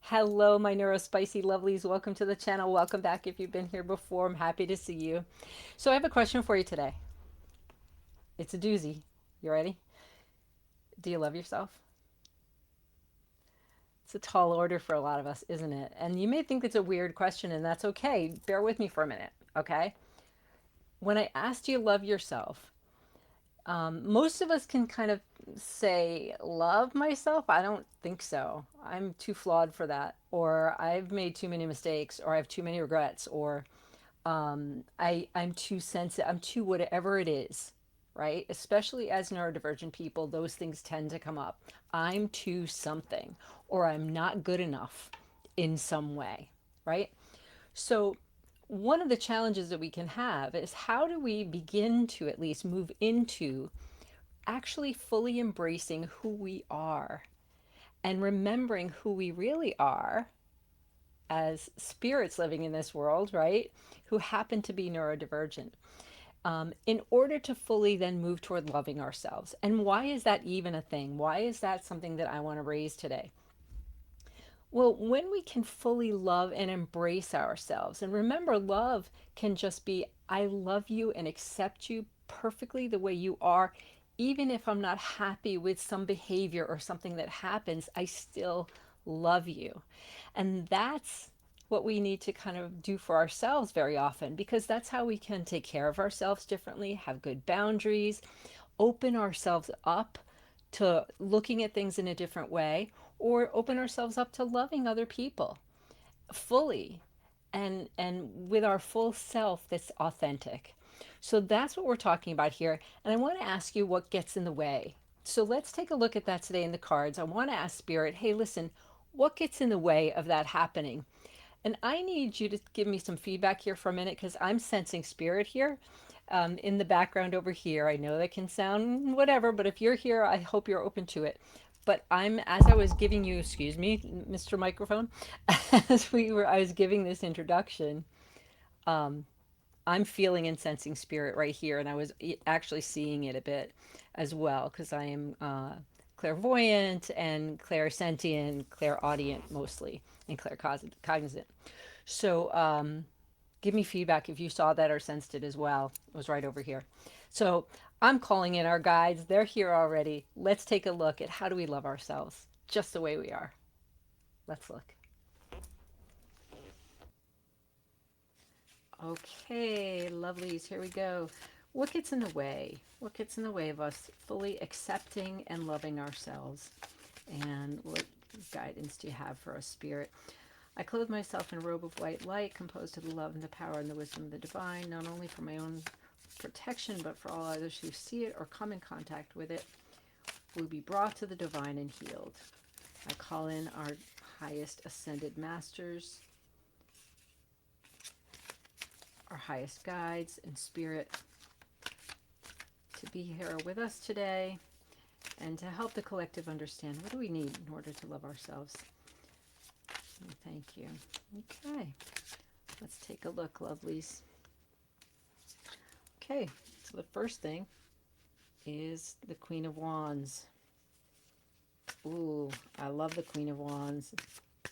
Hello, my neurospicy lovelies. Welcome to the channel. Welcome back if you've been here before. I'm happy to see you. So, I have a question for you today. It's a doozy. You ready? Do you love yourself? It's a tall order for a lot of us, isn't it? And you may think it's a weird question, and that's okay. Bear with me for a minute, okay? When I asked you love yourself, most of us can kind of say, love myself? I don't think so. I'm too flawed for that. Or I've made too many mistakes, or I have too many regrets, or I'm too sensitive, I'm too whatever it is, right? Especially as neurodivergent people, those things tend to come up. I'm too something, or I'm not good enough in some way, right? So, one of the challenges that we can have is how do we begin to at least move into actually fully embracing who we are and remembering who we really are as spirits living in this world, right? Who happen to be neurodivergent, in order to fully then move toward loving ourselves. And why is that even a thing? Why is that something that I want to raise today? Well, when we can fully love and embrace ourselves, and remember, love can just be, I love you and accept you perfectly the way you are. Even if I'm not happy with some behavior or something that happens, I still love you. And that's what we need to kind of do for ourselves very often, because that's how we can take care of ourselves differently, have good boundaries, open ourselves up to looking at things in a different way, or open ourselves up to loving other people fully and with our full self that's authentic. So that's what we're talking about here. And I want to ask you what gets in the way. So let's take a look at that today in the cards. I want to ask Spirit, hey, listen, what gets in the way of that happening? And I need you to give me some feedback here for a minute because I'm sensing Spirit here, in the background over here. I know that can sound whatever, but if you're here, I hope you're open to it. But as I was giving you, excuse me, Mr. Microphone, I was giving this introduction, I'm feeling and sensing Spirit right here, and I was actually seeing it a bit as well because I am clairvoyant and clairsentient, clairaudient mostly, and claircognizant. So give me feedback if you saw that or sensed it as well. It was right over here. So I'm calling in our guides. They're here already. Let's take a look at how do we love ourselves just the way we are. Let's look. Okay, lovelies, here we go. What gets in the way? What gets in the way of us fully accepting and loving ourselves? And what guidance do you have for us, Spirit? I clothe myself in a robe of white light, composed of the love and the power and the wisdom of the divine, not only for my own protection, but for all others who see it or come in contact with it, will be brought to the divine and healed. I call in our highest ascended masters, our highest guides and spirit to be here with us today and to help the collective understand what do we need in order to love ourselves. Thank you. Okay, let's take a look, lovelies. Okay, so the first thing is the Queen of Wands. Ooh, I love the Queen of Wands.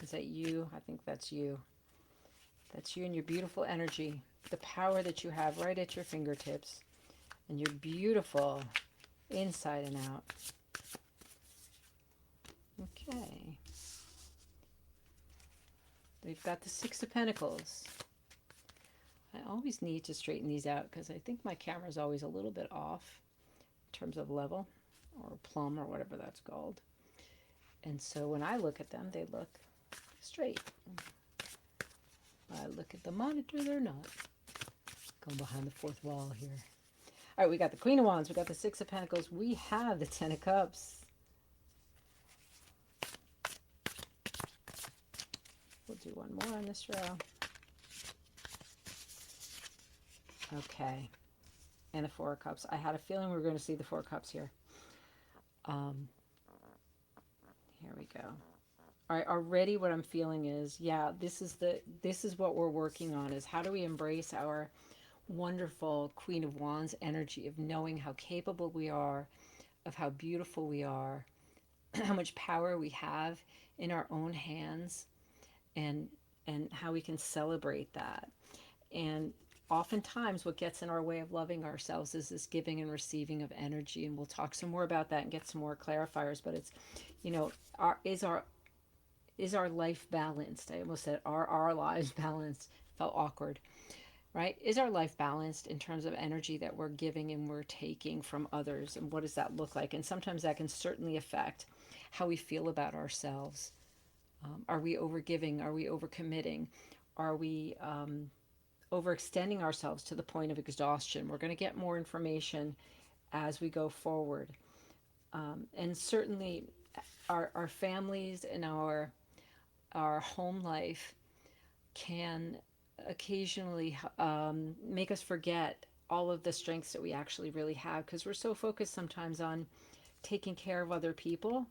Is that you? I think that's you. That's you and your beautiful energy, the power that you have right at your fingertips, and you're beautiful inside and out. Okay. We've got the Six of Pentacles. I always need to straighten these out because I think my camera is always a little bit off in terms of level or plumb or whatever that's called. And so when I look at them, they look straight. I look at the monitor, they're not. Going behind the fourth wall here. All right, we got the Queen of Wands, we got the Six of Pentacles, we have the Ten of Cups. We'll do one more on this row. Okay, and the Four of Cups. I had a feeling we were going to see the Four of Cups here. Here we go. All right, already what I'm feeling is, yeah, this is what we're working on, is how do we embrace our wonderful Queen of Wands energy of knowing how capable we are, of how beautiful we are, how much power we have in our own hands, and how we can celebrate that. And oftentimes what gets in our way of loving ourselves is this giving and receiving of energy, and we'll talk some more about that and get some more clarifiers. But it's, you know, our life balanced? I almost said our lives balanced. Felt awkward, right? Is our life balanced in terms of energy that we're giving and we're taking from others, and what does that look like? And sometimes that can certainly affect how we feel about ourselves. Are we overgiving? Are we overcommitting? Are we overextending ourselves to the point of exhaustion? We're going to get more information as we go forward. And certainly our families and our home life can occasionally make us forget all of the strengths that we actually really have, because we're so focused sometimes on taking care of other people,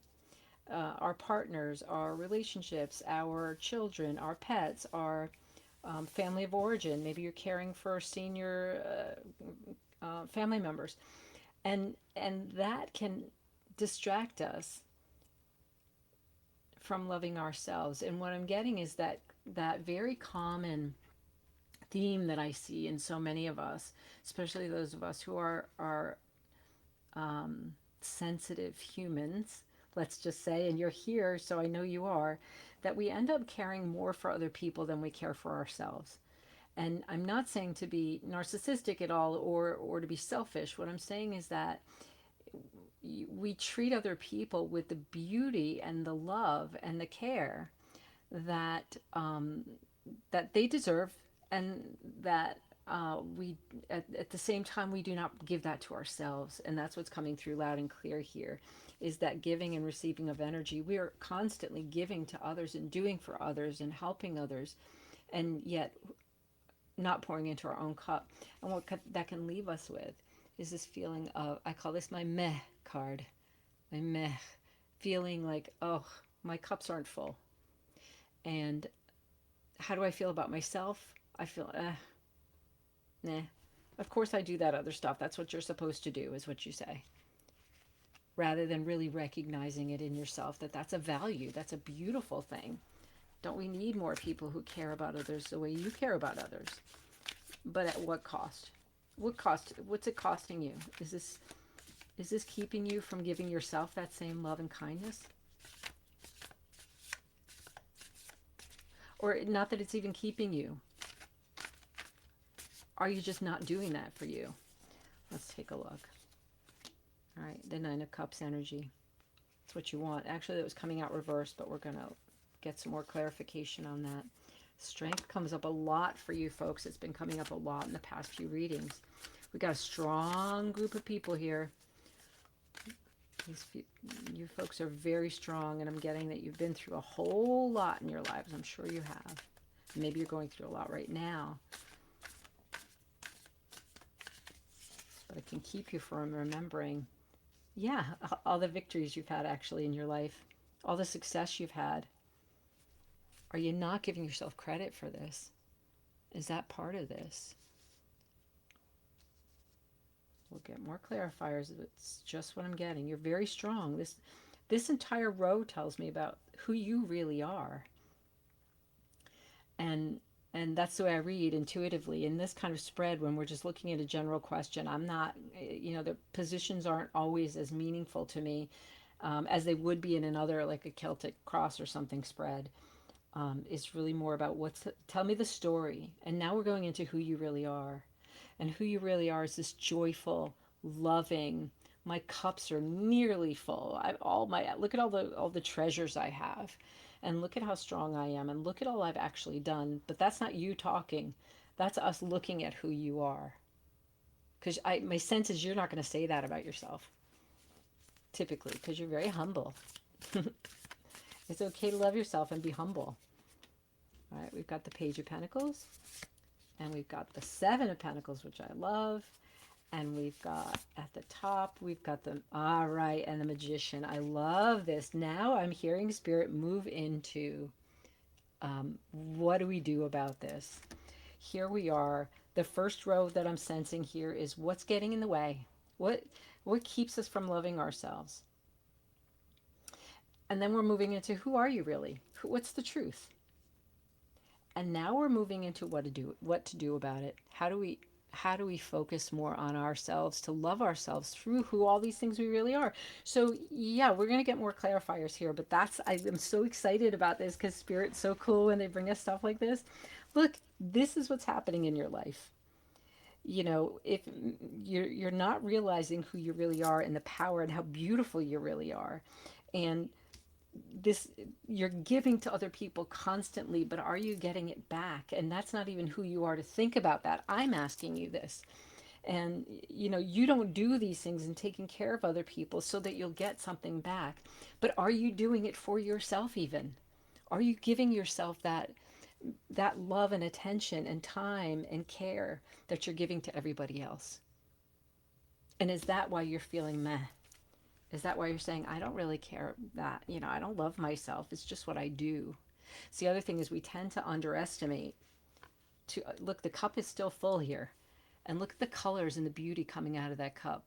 our partners, our relationships, our children, our pets, our family of origin. Maybe you're caring for senior family members, and that can distract us from loving ourselves. And what I'm getting is that very common theme that I see in so many of us, especially those of us who are sensitive humans, let's just say, and you're here, so I know you are, that we end up caring more for other people than we care for ourselves. And I'm not saying to be narcissistic at all, or to be selfish. What I'm saying is that we treat other people with the beauty and the love and the care that that they deserve, and that we at the same time we do not give that to ourselves. And that's what's coming through loud and clear here, is that giving and receiving of energy. We are constantly giving to others and doing for others and helping others, and yet not pouring into our own cup. And what that can leave us with is this feeling of, I call this my meh card, my meh, feeling like, oh, my cups aren't full. And how do I feel about myself? I feel, nah. Of course I do that other stuff. That's what you're supposed to do, is what you say. Rather than really recognizing it in yourself, that that's a value, that's a beautiful thing. Don't we need more people who care about others the way you care about others? But at what cost? What cost? What's it costing you? Is this keeping you from giving yourself that same love and kindness? Or not that it's even keeping you. Are you just not doing that for you? Let's take a look. All right, the Nine of Cups energy. That's what you want. Actually, that was coming out reversed, but we're going to get some more clarification on that. Strength comes up a lot for you folks. It's been coming up a lot in the past few readings. We got a strong group of people here. You folks are very strong, and I'm getting that you've been through a whole lot in your lives. I'm sure you have. Maybe you're going through a lot right now. But it can keep you from remembering, yeah, all the victories you've had actually in your life, all the success you've had. Are you not giving yourself credit for this? Is that part of this? We'll get more clarifiers. It's just what I'm getting. You're very strong. This entire row tells me about who you really are. And that's the way I read intuitively in this kind of spread. When we're just looking at a general question, I'm not, the positions aren't always as meaningful to me as they would be in another, like a Celtic cross or something spread. It's really more about tell me the story. And now we're going into who you really are. And who you really are is this joyful, loving, my cups are nearly full. Look at all the treasures I have, and look at how strong I am, and look at all I've actually done. But that's not you talking. That's us looking at who you are. Because my sense is you're not going to say that about yourself, typically, because you're very humble. It's okay to love yourself and be humble. All right, we've got the Page of Pentacles, and we've got the Seven of Pentacles, which I love. And we've got at the top, we've got the, all right, and the Magician. I love this. Now I'm hearing Spirit move into what do we do about this? Here we are. The first row that I'm sensing here is what's getting in the way? What keeps us from loving ourselves? And then we're moving into who are you really? What's the truth? And now we're moving into what to do about it. How do we focus more on ourselves to love ourselves through who all these things we really are? So yeah, we're going to get more clarifiers here, but I'm so excited about this because spirit's so cool when they bring us stuff like this. Look, this is what's happening in your life. If you're not realizing who you really are and the power and how beautiful you really are, and this you're giving to other people constantly, but are you getting it back? And that's not even who you are to think about that. I'm asking you this. And you don't do these things and taking care of other people so that you'll get something back, but are you doing it for yourself? Even are you giving yourself that love and attention and time and care that you're giving to everybody else? And is that why you're feeling meh? Is that why you're saying, I don't really care that, I don't love myself. It's just what I do. So the other thing is we tend to underestimate to look, the cup is still full here. And look at the colors and the beauty coming out of that cup.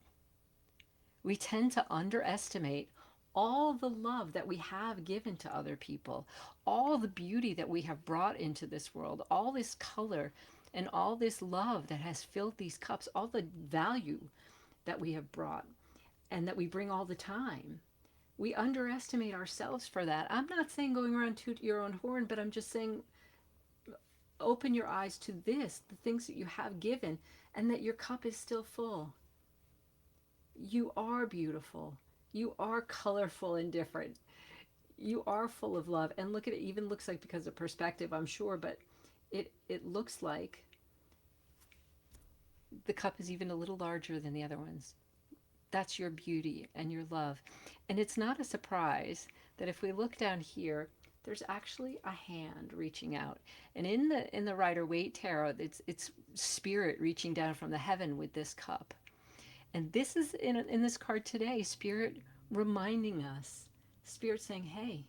We tend to underestimate all the love that we have given to other people, all the beauty that we have brought into this world, all this color and all this love that has filled these cups, all the value that we have brought and that we bring all the time. We underestimate ourselves for that. I'm not saying going around toot your own horn, but I'm just saying open your eyes to this, the things that you have given, and that your cup is still full. You are beautiful. You are colorful and different. You are full of love. And look at it, even looks like, because of perspective, I'm sure, but it looks like the cup is even a little larger than the other ones. That's your beauty and your love. And it's not a surprise that if we look down here, there's actually a hand reaching out. And in the Rider Waite tarot, it's spirit reaching down from the heaven with this cup. And this is in this card today, spirit reminding us, spirit saying, hey,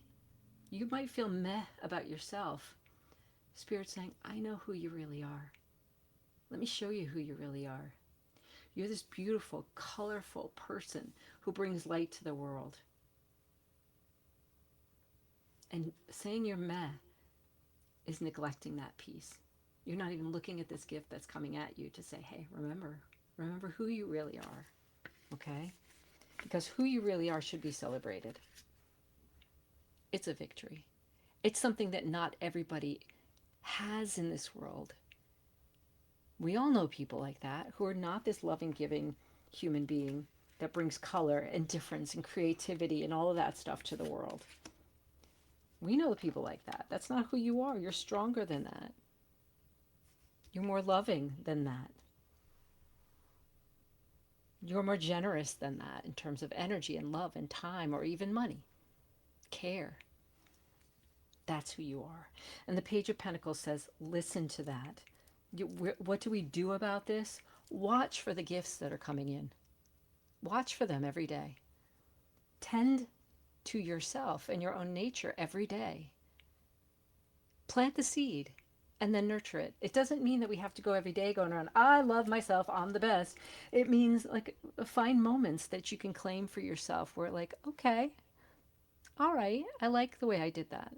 you might feel meh about yourself. Spirit saying, I know who you really are. Let me show you who you really are. You're this beautiful, colorful person who brings light to the world. And saying you're meh is neglecting that piece. You're not even looking at this gift that's coming at you to say, hey, remember who you really are. Okay? Because who you really are should be celebrated. It's a victory. It's something that not everybody has in this world. We all know people like that who are not this loving, giving human being that brings color and difference and creativity and all of that stuff to the world. We know people like that. That's not who you are. You're stronger than that. You're more loving than that. You're more generous than that in terms of energy and love and time or even money, care. That's who you are. And the Page of Pentacles says, listen to that. What do we do about this? Watch for the gifts that are coming in. Watch for them every day. Tend to yourself and your own nature every day. Plant the seed and then nurture it. It doesn't mean that we have to go every day going around, I love myself, I'm the best. It means like find moments that you can claim for yourself where like, okay, all right, I like the way I did that.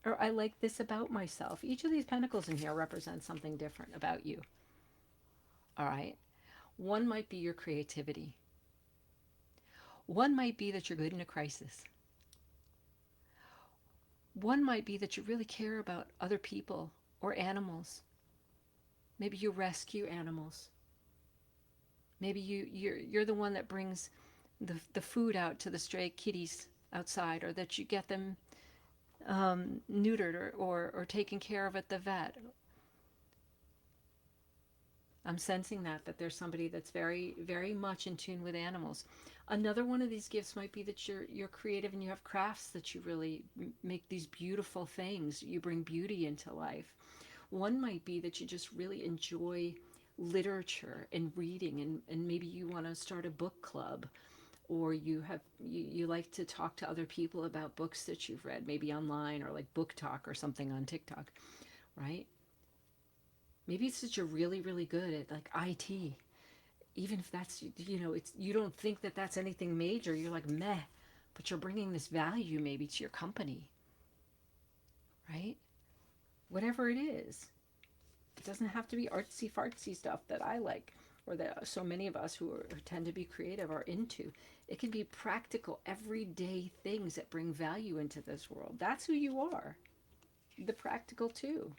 Or I like this about myself. Each of these pentacles in here represents something different about you. All right. One might be your creativity. One might be that you're good in a crisis. One might be that you really care about other people or animals. Maybe you rescue animals. Maybe you're the one that brings the food out to the stray kitties outside, or that you get them neutered or taken care of at the vet. I'm sensing that there's somebody that's very, very much in tune with animals. Another one of these gifts might be that you're creative and you have crafts that you really make these beautiful things. You bring beauty into life. One might be that you just really enjoy literature and reading, and maybe you want to start a book club, or you like to talk to other people about books that you've read, maybe online or like book talk or something on TikTok, right? Maybe it's that you're really, really good at like IT. Even if that's, it's, you don't think that that's anything major. You're like, meh, but you're bringing this value maybe to your company, right? whatever it is. It doesn't have to be artsy fartsy stuff that I like or that so many of us who tend to be creative are into. It can be practical, everyday things that bring value into this world. That's who you are. The practical too.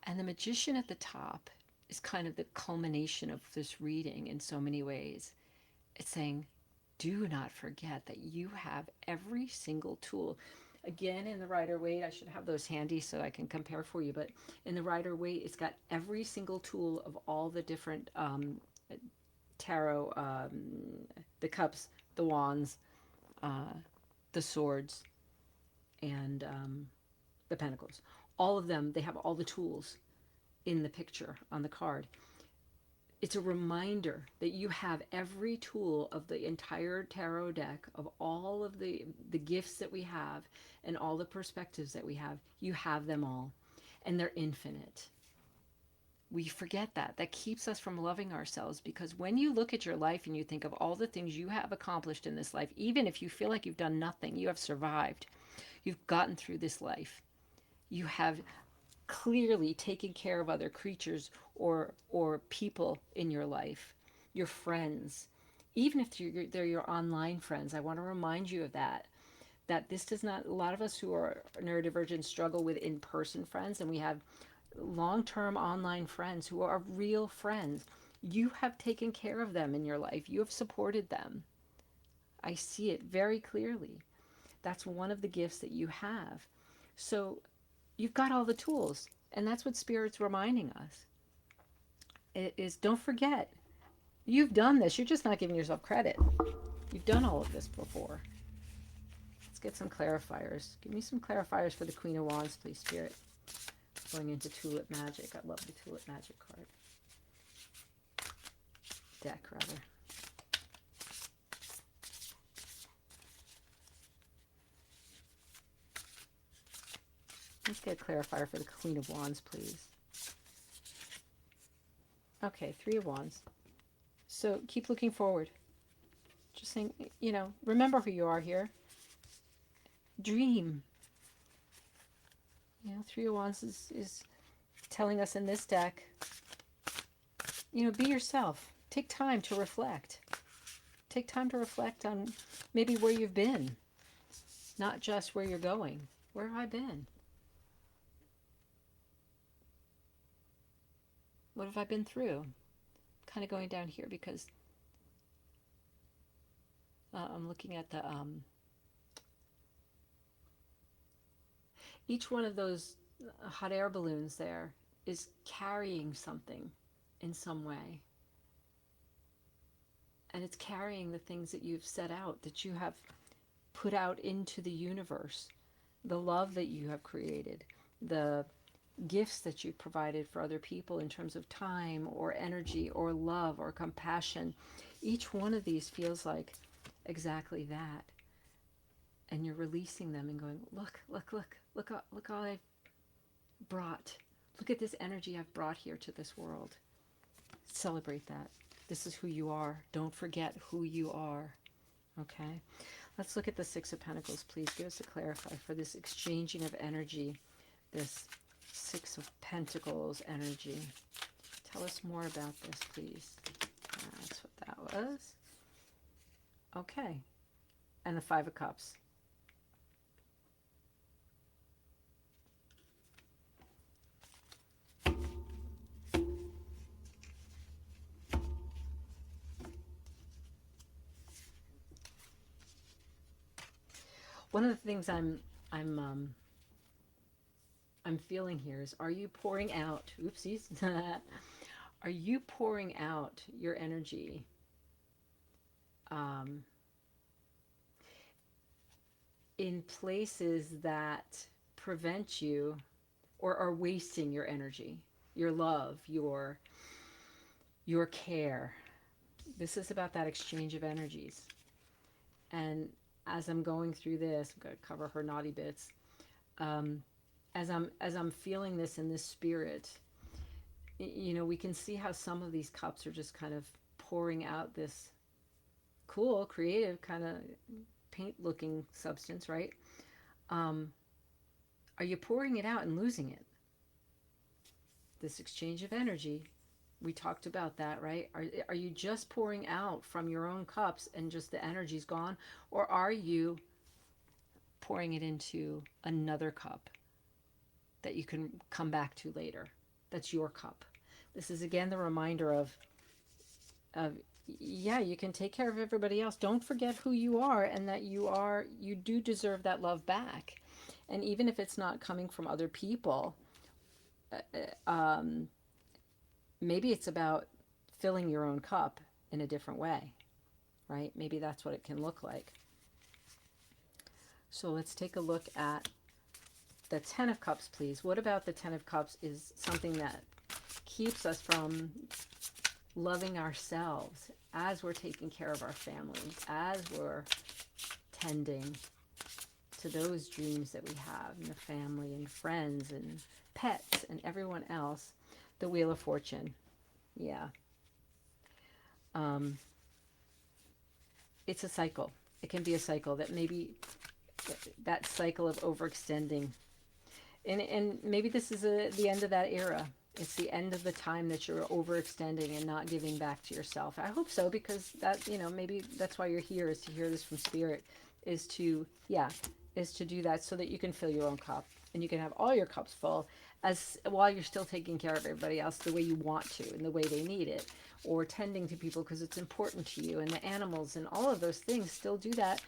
And the magician at the top is kind of the culmination of this reading in so many ways. It's saying, do not forget that you have every single tool. Again, in the Rider Waite, I should have those handy so I can compare for you, but in the Rider Waite, it's got every single tool of all the different tarot, the cups, the wands, uh, the swords, and the pentacles. All of them, they have all the tools in the picture on the card. It's a reminder that you have every tool of the entire tarot deck, of all of the gifts that we have and all the perspectives that we have. You have them all, and they're infinite. We forget that. That keeps us from loving ourselves, because when you look at your life and you think of all the things you have accomplished in this life, even if you feel like you've done nothing, you have survived. You've gotten through this life. You have clearly taking care of other creatures or people in your life, your friends, even if they're your online friends. I want to remind you of that. That this does not. A lot of us who are neurodivergent struggle with in-person friends, and we have long-term online friends who are real friends. You have taken care of them in your life. You have supported them. I see it very clearly. That's one of the gifts that you have. So you've got all the tools, and that's what Spirit's reminding us. It is, don't forget, you've done this. You're just not giving yourself credit. You've done all of this before. Let's get some clarifiers. Give me some clarifiers for the Queen of Wands, please, Spirit. Going into Tulip Magic. I love the Tulip Magic card. Deck, rather. Let's get a clarifier for the Queen of Wands, please. Okay, Three of Wands. So keep looking forward. Just saying, remember who you are here. Dream. Three of Wands is telling us in this deck, be yourself. Take time to reflect. Take time to reflect on maybe where you've been, not just where you're going. Where have I been? What have I been through? Kind of going down here because I'm looking at the each one of those hot air balloons there is carrying something in some way. And it's carrying the things that you've set out, that you have put out into the universe, the love that you have created, the gifts that you've provided for other people in terms of time or energy or love or compassion. Each one of these feels like exactly that. And you're releasing them and going, look all I've brought. Look at this energy I've brought here to this world. Celebrate that. This is who you are. Don't forget who you are. Okay? Let's look at the Six of Pentacles, please. Give us a clarifier for this exchanging of energy, this Six of Pentacles energy. Tell us more about this, please. That's what that was. Okay. And the Five of Cups. One of the things I'm feeling here is, are you pouring out, oopsies, are you pouring out your energy in places that prevent you or are wasting your energy, your love, your care? This is about that exchange of energies. And as I'm going through this, I'm going to cover her naughty bits. As I'm feeling this in this spirit, we can see how some of these cups are just kind of pouring out this cool, creative kind of paint looking substance, right? Are you pouring it out and losing it? This exchange of energy, we talked about that, right? Are you just pouring out from your own cups and just the energy's gone? Or are you pouring it into another cup that you can come back to later? That's your cup. This is again the reminder of yeah, you can take care of everybody else. Don't forget who you are and that you do deserve that love back. And even if it's not coming from other people, um, maybe it's about filling your own cup in a different way, right? Maybe that's what it can look like. So let's take a look at the Ten of Cups, please. What about the Ten of Cups is something that keeps us from loving ourselves as we're taking care of our families, as we're tending to those dreams that we have in the family and friends and pets and everyone else. The Wheel of Fortune. Yeah. Um, it's a cycle. It can be a cycle that maybe that cycle of overextending. And maybe this is the end of that era. It's the end of the time that you're overextending and not giving back to yourself. I hope so, because that, maybe that's why you're here, is to hear this from spirit, is to, yeah, is to do that so that you can fill your own cup and you can have all your cups full as while you're still taking care of everybody else the way you want to and the way they need it, or tending to people because it's important to you, and the animals and all of those things, still do that,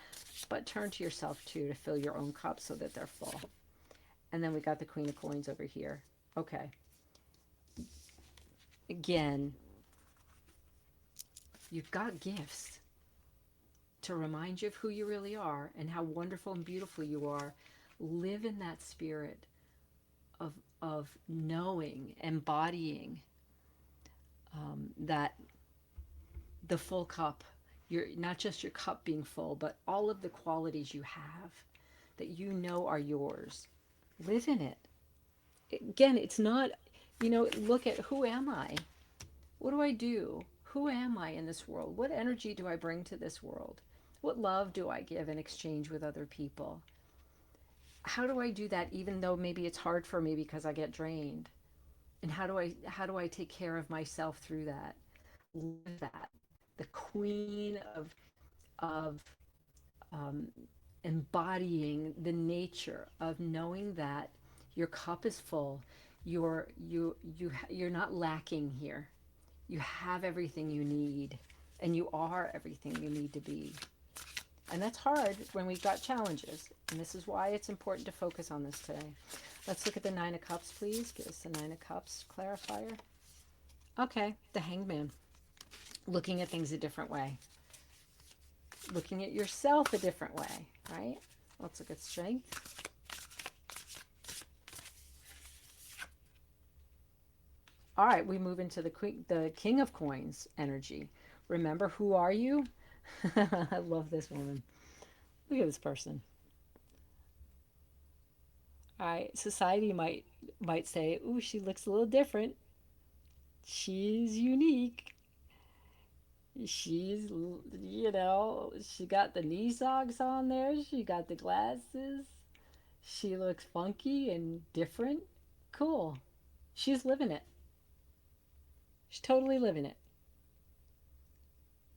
but turn to yourself too to fill your own cup so that they're full. And then we got the Queen of Coins over here. Okay. Again, you've got gifts to remind you of who you really are and how wonderful and beautiful you are. Live in that spirit of, of knowing, embodying that the full cup, you're not just your cup being full, but all of the qualities you have that you know are yours. Live in it. Again, it's not, look at, who am I? What do I do? Who am I in this world? What energy do I bring to this world? What love do I give in exchange with other people? How do I do that even though maybe it's hard for me because I get drained? And how do I take care of myself through that? Live that. The queen of um, embodying the nature of knowing that your cup is full. You're not lacking here. You have everything you need, and you are everything you need to be. And that's hard when we've got challenges. And this is why it's important to focus on this today. Let's look at the Nine of Cups, please. Give us the Nine of Cups clarifier. Okay, the Hangman. Looking at things a different way. Looking at yourself a different way, right? Let's look at Strength. All right, we move into the King of Coins energy. Remember, who are you? I love this woman. Look at this person. All right, society might say, "Ooh, she looks a little different. She's unique. She's, she got the knee socks on there. She got the glasses. She looks funky and different. Cool. She's living it. She's totally living it.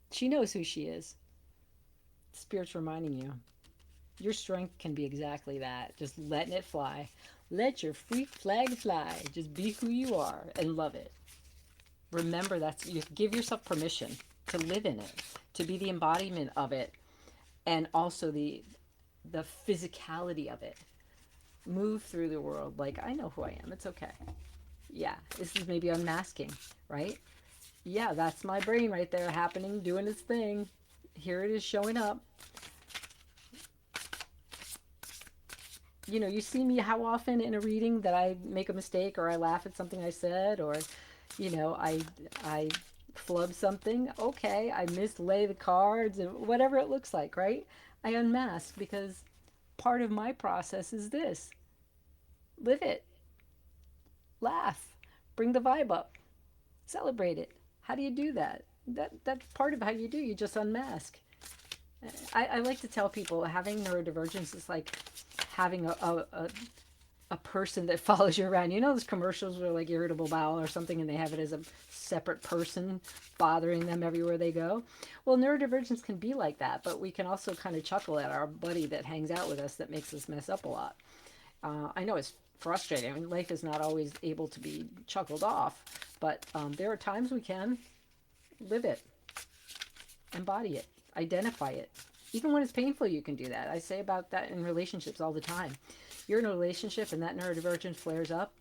She knows who she is. Spirit's reminding you. Your strength can be exactly that. Just letting it fly. Let your freak flag fly. Just be who you are and love it. Remember, you give yourself permission to live in it, to be the embodiment of it, and also the physicality of it. Move through the world like, I know who I am. It's okay. Yeah, this is maybe unmasking, right? Yeah, that's my brain right there happening, doing its thing. Here it is showing up. You see me how often in a reading that I make a mistake, or I laugh at something I said, or I flub something. Okay, I mislay the cards and whatever it looks like, right? I unmask because part of my process is this. Live it. Laugh. Bring the vibe up. Celebrate it. How do you do that? That's part of how you do. You just unmask. I like to tell people having neurodivergence is like having a person that follows you around. You know those commercials where like irritable bowel or something and they have it as a separate person bothering them everywhere they go? Well, neurodivergence can be like that, but we can also kind of chuckle at our buddy that hangs out with us that makes us mess up a lot. I know it's frustrating. I mean, life is not always able to be chuckled off, but there are times we can live it, embody it, identify it. Even when it's painful, you can do that. I say about that in relationships all the time. You're in a relationship and that neurodivergence flares up,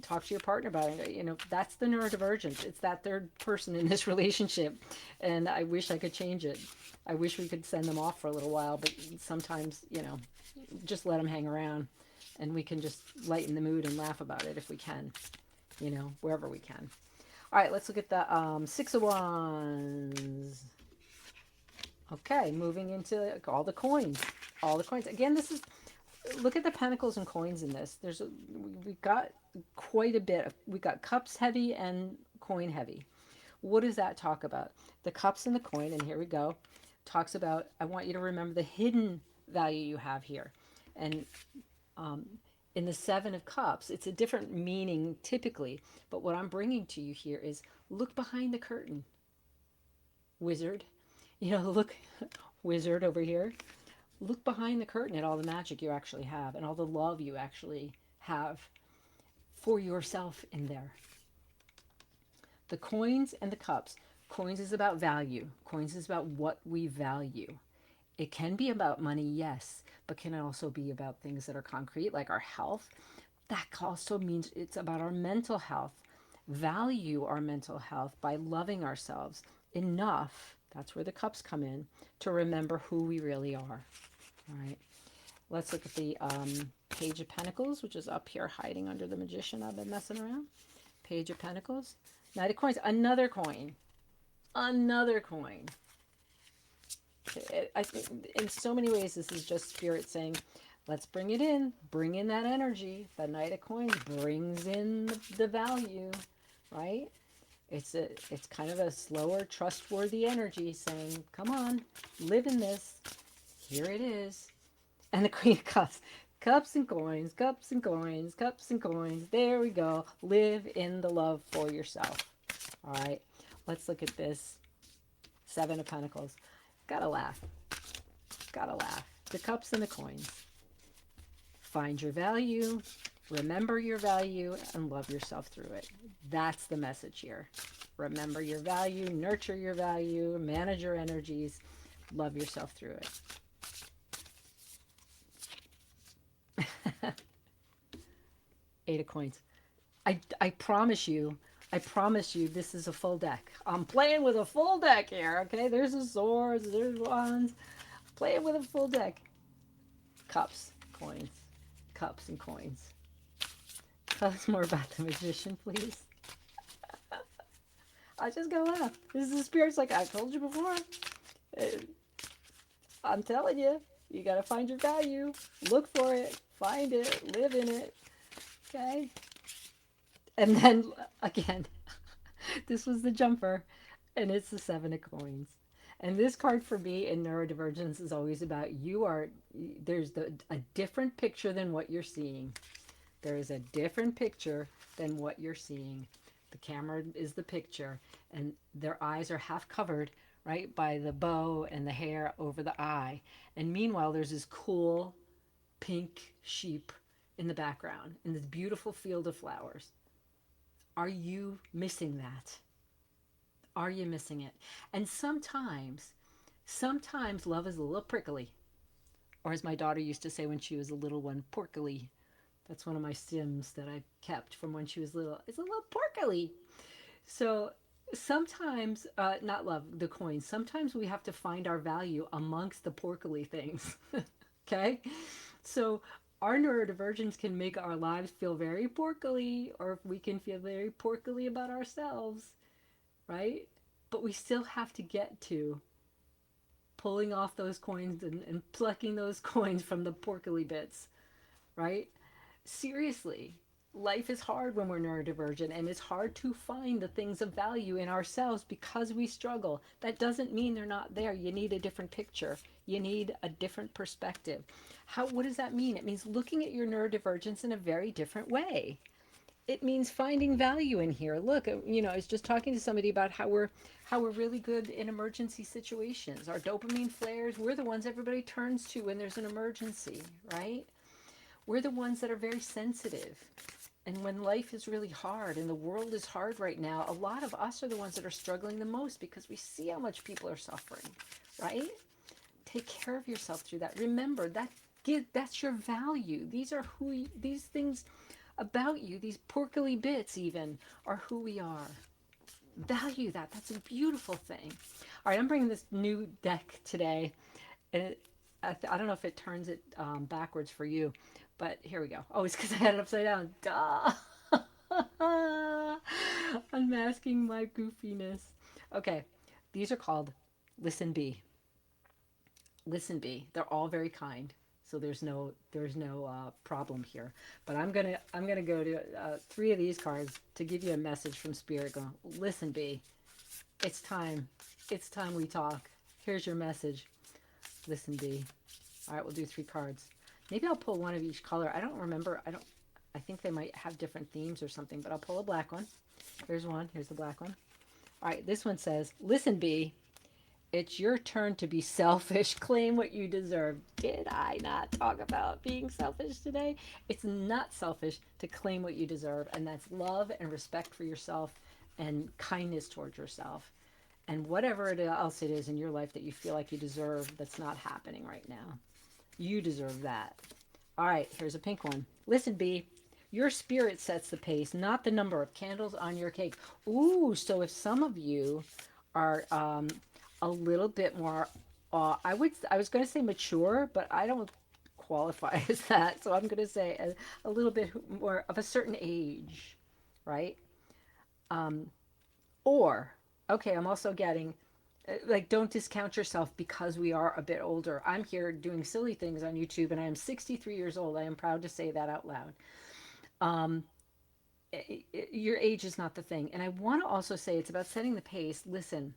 talk to your partner about it. That's the neurodivergence. It's that third person in this relationship. And I wish I could change it. I wish we could send them off for a little while, but sometimes, just let them hang around and we can just lighten the mood and laugh about it if we can, wherever we can. All right, let's look at the Six of Wands. Okay, moving into all the coins. All the coins. Again, this is, look at the pentacles and coins in this. We've got quite a bit. We've got cups heavy and coin heavy. What does that talk about? The cups and the coin, and here we go, talks about, I want you to remember the hidden value you have here. And in the Seven of Cups, it's a different meaning typically, but what I'm bringing to you here is look behind the curtain, wizard. Look, wizard over here. Look behind the curtain at all the magic you actually have and all the love you actually have for yourself in there. The coins and the cups. Coins is about value. Coins is about what we value. It can be about money, yes, but can also be about things that are concrete, like our health. That also means it's about our mental health. Value our mental health by loving ourselves enough, that's where the cups come in, to remember who we really are. All right, let's look at the Page of Pentacles, which is up here hiding under the Magician. I've been messing around. Page of Pentacles. Knight of Coins. Another coin. Another coin. I think in so many ways this is just Spirit saying, let's bring it in. Bring in that energy. The Knight of Coins brings in the value, right? It's kind of a slower, trustworthy energy saying, come on, live in this. Here it is. And the Queen of Cups. Cups and coins, cups and coins, cups and coins. There we go. Live in the love for yourself. All right. Let's look at this. Seven of Pentacles. Gotta laugh. Gotta laugh. The cups and the coins. Find your value. Remember your value and love yourself through it. That's the message here. Remember your value, nurture your value, manage your energies, love yourself through it. Eight of Coins. I promise you, this is a full deck. I'm playing with a full deck here, okay? There's the swords, there's wands. Playing with a full deck. Cups, coins, cups and coins. Tell us more about the Magician, please. I just gotta laugh. This is the Spirit's like, I told you before. I'm telling you, you gotta find your value. Look for it. Find it. Live in it. Okay? And then, again, this was the jumper, and it's the Seven of Coins. And this card for me in neurodivergence is always about there's a different picture than what you're seeing. There is a different picture than what you're seeing. The camera is the picture, and their eyes are half covered, right, by the bow and the hair over the eye. And meanwhile, there's this cool pink sheep in the background in this beautiful field of flowers. Are you missing that? Are you missing it? And sometimes love is a little prickly. Or as my daughter used to say when she was a little one, porkily. That's one of my Sims that I kept from when she was little. It's a little porkily. So sometimes, not love, the coins, sometimes we have to find our value amongst the porkily things. Okay? So our neurodivergence can make our lives feel very porkily, or we can feel very porkily about ourselves, right? But we still have to get to pulling off those coins and plucking those coins from the porkily bits, right? Seriously, life is hard when we're neurodivergent, and it's hard to find the things of value in ourselves because we struggle. That doesn't mean they're not there. You need a different picture. You need a different perspective. What does that mean? It means looking at your neurodivergence in a very different way. It means finding value in here. Look, I was just talking to somebody about how we're really good in emergency situations. Our dopamine flares, we're the ones everybody turns to when there's an emergency, right? We're the ones that are very sensitive. And when life is really hard and the world is hard right now, a lot of us are the ones that are struggling the most because we see how much people are suffering, right? Take care of yourself through that. Remember that that's your value. These things about you, these porkily bits even, are who we are. Value that. That's a beautiful thing. All right, I'm bringing this new deck today, and I don't know if it turns it backwards for you, but here we go. Oh, it's because I had it upside down. Duh. Unmasking my goofiness. Okay, these are called Listen Be. Listen Be. They're all very kind, so there's no problem here. But I'm gonna go to three of these cards to give you a message from Spirit. Going, listen, Be. It's time. It's time we talk. Here's your message. Listen, Be. All right, we'll do three cards. Maybe I'll pull one of each color. I don't remember. I think they might have different themes or something, but I'll pull a black one. Here's one. Here's the black one. All right, this one says, "Listen, Bee. It's your turn to be selfish. Claim what you deserve." Did I not talk about being selfish today? It's not selfish to claim what you deserve, and that's love and respect for yourself and kindness towards yourself. And whatever else it is in your life that you feel like you deserve that's not happening right now, you deserve that. All right, here's a pink one. Listen, B. Your spirit sets the pace, not the number of candles on your cake. Ooh, so if some of you are a little bit more, I was going to say mature, but I don't qualify as that. So I'm going to say a little bit more of a certain age, right? Um, or, okay, I'm also getting like, don't discount yourself because we are a bit older. I'm here doing silly things on YouTube and I am 63 years old. I am proud to say that out loud. Um, your age is not the thing. And I want to also say it's about setting the pace. Listen,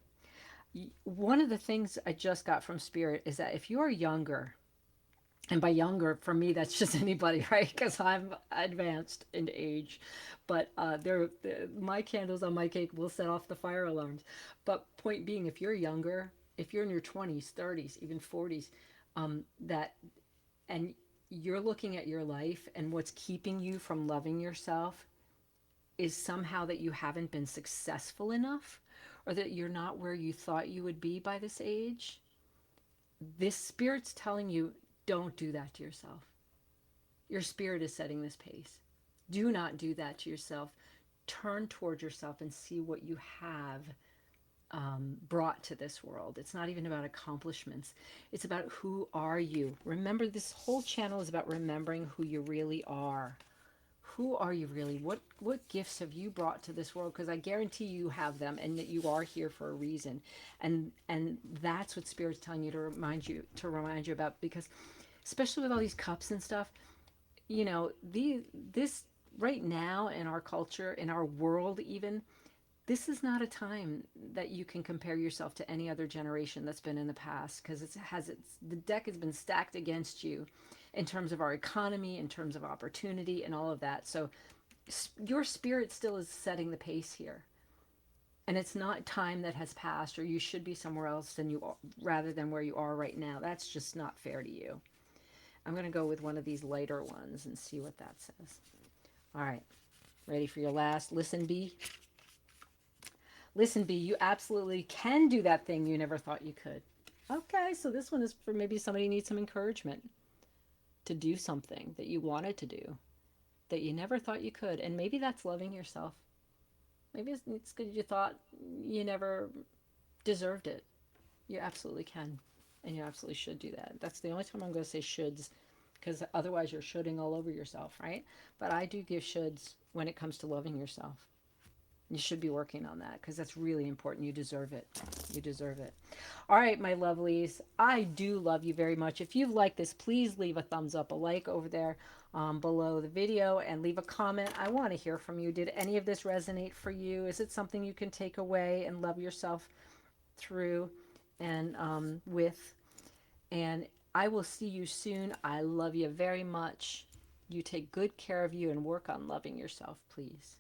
one of the things I just got from Spirit is that if you are younger, and by younger for me that's just anybody, right? Because I'm advanced in age, but my candles on my cake will set off the fire alarms. But point being, if you're younger, if you're in your 20s, 30s, even 40s, that and you're looking at your life and what's keeping you from loving yourself is somehow that you haven't been successful enough, or that you're not where you thought you would be by this age, this spirit's telling you, don't do that to yourself. Your spirit is setting this pace. Do not do that to yourself. Turn toward yourself and see what you have brought to this world. It's not even about accomplishments. It's about who are you. Remember, this whole channel is about remembering who you really are. Who are you really? What gifts have you brought to this world? Because I guarantee you have them, and that you are here for a reason. And that's what Spirit's telling you to remind you about. Because especially with all these cups and stuff, this right now in our culture, in our world, even this is not a time that you can compare yourself to any other generation that's been in the past, because the deck has been stacked against you in terms of our economy, in terms of opportunity, and all of that. So your spirit still is setting the pace here, and it's not time that has passed, or you should be somewhere else than you are, rather than where you are right now. That's just not fair to you. I'm going to go with one of these lighter ones and see what that says. All right, ready for your last? Listen, B. Listen, B, you absolutely can do that thing you never thought you could. Okay, so this one is for maybe somebody needs some encouragement to do something that you wanted to do that you never thought you could. And maybe that's loving yourself. Maybe it's because you thought you never deserved it. You absolutely can. And you absolutely should do that. That's the only time I'm going to say shoulds, because otherwise you're shoulding all over yourself, right? But I do give shoulds when it comes to loving yourself. You should be working on that because that's really important. You deserve it. You deserve it. All right, my lovelies. I do love you very much. If you've liked this, please leave a thumbs up, a like over there below the video, and leave a comment. I want to hear from you. Did any of this resonate for you? Is it something you can take away and love yourself through and with? And I will see you soon. I love you very much. You take good care of you and work on loving yourself, please.